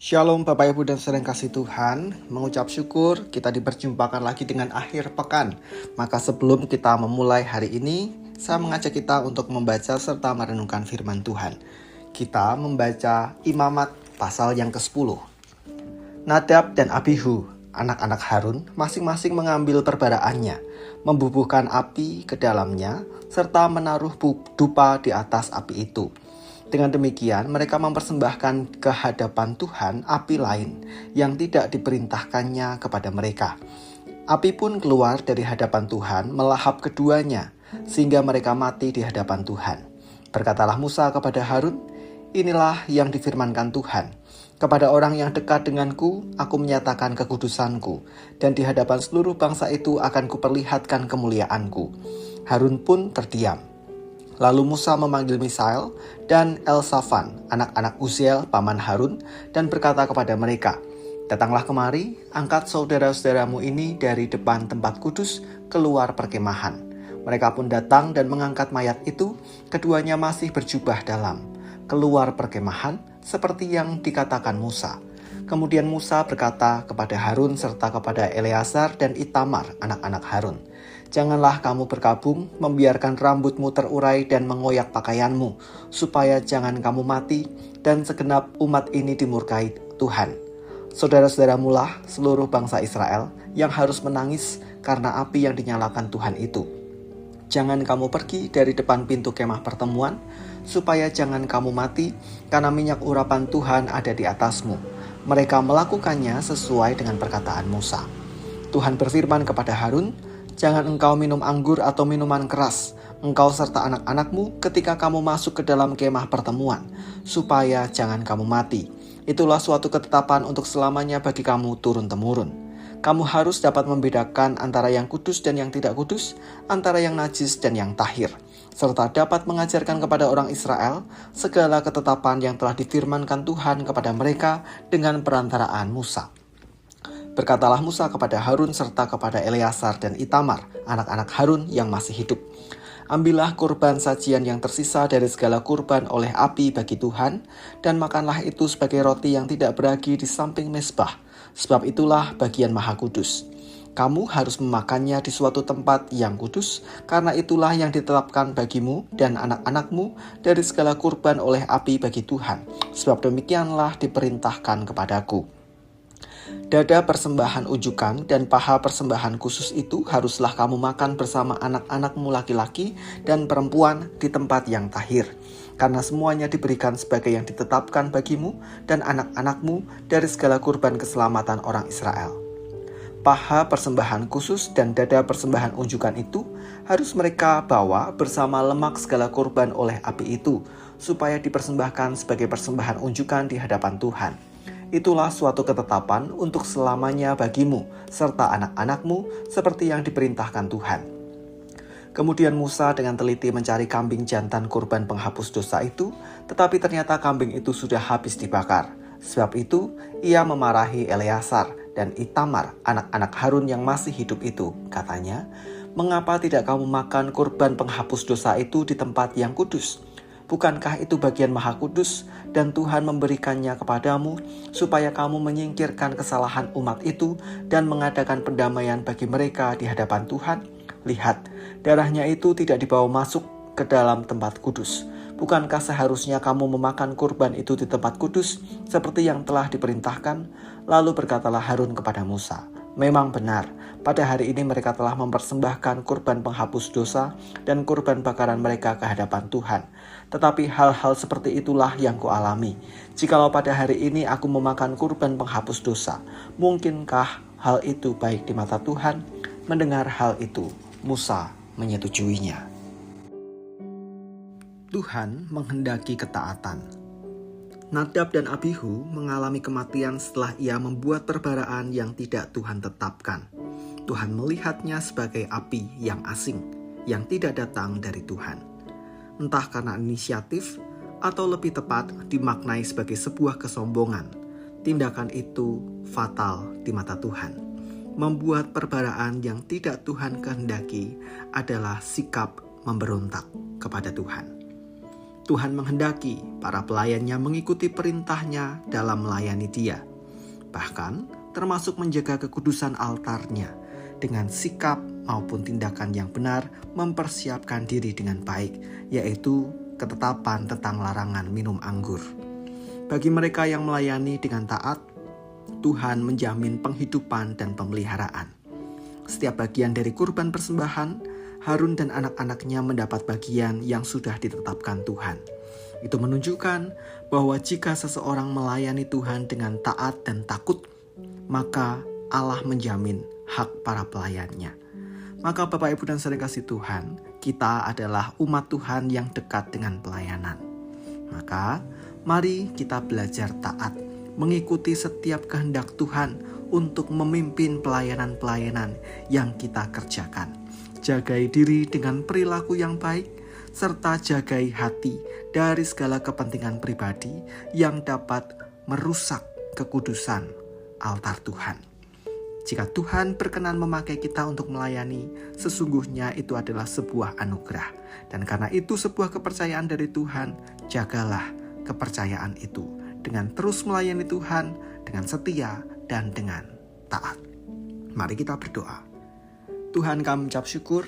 Shalom Bapak Ibu dan saudara yang kasih Tuhan, mengucap syukur kita diperjumpakan lagi dengan akhir pekan. Maka sebelum kita memulai hari ini, saya mengajak kita untuk membaca serta merenungkan firman Tuhan. Kita membaca Imamat pasal yang ke-10. Nadab dan Abihu, anak-anak Harun, masing-masing mengambil perbaraannya, membubuhkan api ke dalamnya, serta menaruh dupa di atas api itu. Dengan demikian, mereka mempersembahkan ke hadapan Tuhan api lain yang tidak diperintahkannya kepada mereka. Api pun keluar dari hadapan Tuhan melahap keduanya, sehingga mereka mati di hadapan Tuhan. Berkatalah Musa kepada Harun, "Inilah yang difirmankan Tuhan. Kepada orang yang dekat denganku, aku menyatakan kekudusanku, dan di hadapan seluruh bangsa itu akan kuperlihatkan kemuliaanku." Harun pun terdiam. Lalu Musa memanggil Misael dan Elsafan, anak-anak Uziel, paman Harun, dan berkata kepada mereka, "Datanglah kemari, angkat saudara-saudaramu ini dari depan tempat kudus keluar perkemahan." Mereka pun datang dan mengangkat mayat itu, keduanya masih berjubah dalam, keluar perkemahan, seperti yang dikatakan Musa. Kemudian Musa berkata kepada Harun serta kepada Eleazar dan Itamar, anak-anak Harun, "Janganlah kamu berkabung, membiarkan rambutmu terurai dan mengoyak pakaianmu, supaya jangan kamu mati, dan segenap umat ini dimurkai Tuhan. Saudara-saudaramu lah seluruh bangsa Israel yang harus menangis karena api yang dinyalakan Tuhan itu. Jangan kamu pergi dari depan pintu kemah pertemuan, supaya jangan kamu mati, karena minyak urapan Tuhan ada di atasmu." Mereka melakukannya sesuai dengan perkataan Musa. Tuhan berfirman kepada Harun, "Jangan engkau minum anggur atau minuman keras, engkau serta anak-anakmu ketika kamu masuk ke dalam kemah pertemuan, supaya jangan kamu mati. Itulah suatu ketetapan untuk selamanya bagi kamu turun-temurun. Kamu harus dapat membedakan antara yang kudus dan yang tidak kudus, antara yang najis dan yang tahir, serta dapat mengajarkan kepada orang Israel segala ketetapan yang telah difirmankan Tuhan kepada mereka dengan perantaraan Musa." Berkatalah Musa kepada Harun serta kepada Eleazar dan Itamar, anak-anak Harun yang masih hidup, "Ambillah kurban sajian yang tersisa dari segala kurban oleh api bagi Tuhan, dan makanlah itu sebagai roti yang tidak beragi di samping mezbah, sebab itulah bagian maha kudus. Kamu harus memakannya di suatu tempat yang kudus, karena itulah yang ditetapkan bagimu dan anak-anakmu dari segala kurban oleh api bagi Tuhan, sebab demikianlah diperintahkan kepadaku. Dada persembahan ujukan dan paha persembahan khusus itu haruslah kamu makan bersama anak-anakmu laki-laki dan perempuan di tempat yang tahir, karena semuanya diberikan sebagai yang ditetapkan bagimu dan anak-anakmu dari segala kurban keselamatan orang Israel. Paha persembahan khusus dan dada persembahan unjukan itu harus mereka bawa bersama lemak segala kurban oleh api itu, supaya dipersembahkan sebagai persembahan unjukan di hadapan Tuhan. Itulah suatu ketetapan untuk selamanya bagimu serta anak-anakmu, seperti yang diperintahkan Tuhan." Kemudian Musa dengan teliti mencari kambing jantan kurban penghapus dosa itu, tetapi ternyata kambing itu sudah habis dibakar. Sebab itu ia memarahi Eleazar dan Itamar, anak-anak Harun yang masih hidup itu. Katanya, "Mengapa tidak kamu makan kurban penghapus dosa itu di tempat yang kudus? Bukankah itu bagian maha kudus, dan Tuhan memberikannya kepadamu, supaya kamu menyingkirkan kesalahan umat itu dan mengadakan pendamaian bagi mereka di hadapan Tuhan? Lihat, darahnya itu tidak dibawa masuk ke dalam tempat kudus. Bukankah seharusnya kamu memakan kurban itu di tempat kudus, seperti yang telah diperintahkan?" Lalu berkatalah Harun kepada Musa, "Memang benar, pada hari ini mereka telah mempersembahkan kurban penghapus dosa dan kurban bakaran mereka ke hadapan Tuhan. Tetapi hal-hal seperti itulah yang kualami. Jikalau pada hari ini aku memakan kurban penghapus dosa, mungkinkah hal itu baik di mata Tuhan?" Mendengar hal itu, Musa menyetujuinya. Tuhan menghendaki ketaatan. Nadab dan Abihu mengalami kematian setelah ia membuat perbaraan yang tidak Tuhan tetapkan. Tuhan melihatnya sebagai api yang asing, yang tidak datang dari Tuhan. Entah karena inisiatif, atau lebih tepat dimaknai sebagai sebuah kesombongan, tindakan itu fatal di mata Tuhan. Membuat perbaraan yang tidak Tuhan kehendaki adalah sikap memberontak kepada Tuhan. Tuhan menghendaki para pelayannya mengikuti perintahnya dalam melayani Dia. Bahkan termasuk menjaga kekudusan altarnya dengan sikap maupun tindakan yang benar, mempersiapkan diri dengan baik, yaitu ketetapan tentang larangan minum anggur. Bagi mereka yang melayani dengan taat, Tuhan menjamin penghidupan dan pemeliharaan. Setiap bagian dari kurban persembahan, Harun dan anak-anaknya mendapat bagian yang sudah ditetapkan Tuhan. Itu menunjukkan bahwa jika seseorang melayani Tuhan dengan taat dan takut, maka Allah menjamin hak para pelayannya. Maka Bapak, Ibu, dan saudara kasih Tuhan, kita adalah umat Tuhan yang dekat dengan pelayanan. Maka mari kita belajar taat, mengikuti setiap kehendak Tuhan untuk memimpin pelayanan-pelayanan yang kita kerjakan. Jagai diri dengan perilaku yang baik, serta jagai hati dari segala kepentingan pribadi yang dapat merusak kekudusan altar Tuhan. Jika Tuhan berkenan memakai kita untuk melayani, sesungguhnya itu adalah sebuah anugerah. Dan karena itu sebuah kepercayaan dari Tuhan, jagalah kepercayaan itu dengan terus melayani Tuhan, dengan setia dan dengan taat. Mari kita berdoa. Tuhan, kami ucap syukur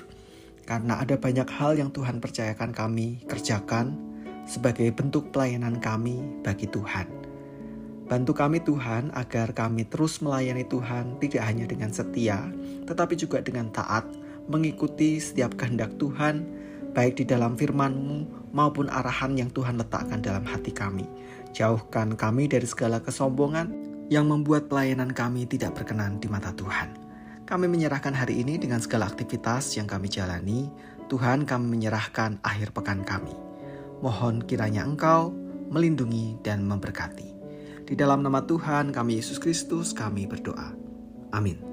karena ada banyak hal yang Tuhan percayakan kami kerjakan sebagai bentuk pelayanan kami bagi Tuhan. Bantu kami Tuhan agar kami terus melayani Tuhan tidak hanya dengan setia, tetapi juga dengan taat, mengikuti setiap kehendak Tuhan, baik di dalam firman-Mu maupun arahan yang Tuhan letakkan dalam hati kami. Jauhkan kami dari segala kesombongan yang membuat pelayanan kami tidak berkenan di mata Tuhan. Kami menyerahkan hari ini dengan segala aktivitas yang kami jalani. Tuhan, kami menyerahkan akhir pekan kami. Mohon kiranya Engkau melindungi dan memberkati. Di dalam nama Tuhan kami Yesus Kristus kami berdoa. Amin.